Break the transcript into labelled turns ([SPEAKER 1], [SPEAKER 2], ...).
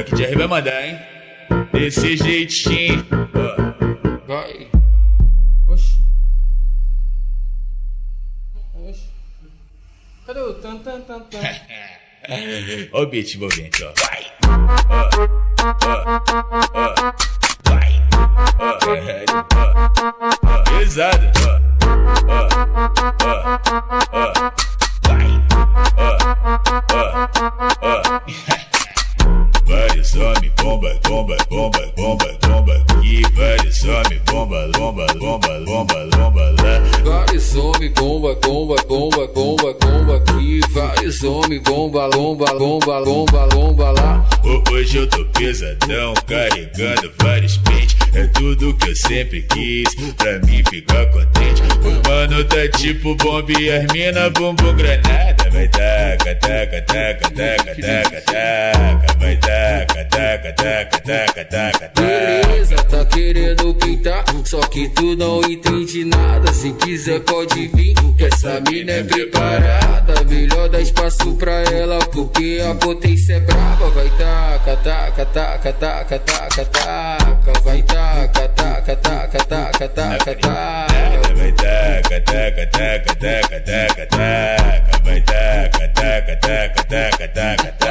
[SPEAKER 1] que Jerry vai mandar, hein? Desse jeitinho.
[SPEAKER 2] Vai. Oxi. Oxi. Cadê o tan tan tan tan?
[SPEAKER 1] Ó o beat envolvente, ó. Vai. Vai. Pesado. Vai. Vários homens, bomba, bomba, bomba, bomba, bomba aqui. Vários homens, bomba, bomba, bomba, bomba, bomba lá.
[SPEAKER 2] Vários homens, bomba, bomba, bomba, bomba, bomba aqui. Vários homens, bomba, lomba, lomba, lomba, lomba lá.
[SPEAKER 1] Hoje eu tô pesadão, carregando vários pentes. É tudo que eu sempre quis, pra mim ficar contente. O mano tá tipo bomba e as mina bumbum granada. Vai taca, taca, taca, taca, taca, taca. Vai taca, taca, taca, taca, taca, taca.
[SPEAKER 2] Beleza, tá querendo pintar, só que tu não entende nada. Se quiser pode vir, que essa mina é preparada. Melhor dar espaço pra ela, porque a potência é brava. Vai taca, taca, taca, taca, taca, taca. Vai taca, taca, taca, taca, taca, taca.
[SPEAKER 1] Vai taca, taca, taca, taca, taca, taca. Vai taca, taca, taca, taca, taca, taca.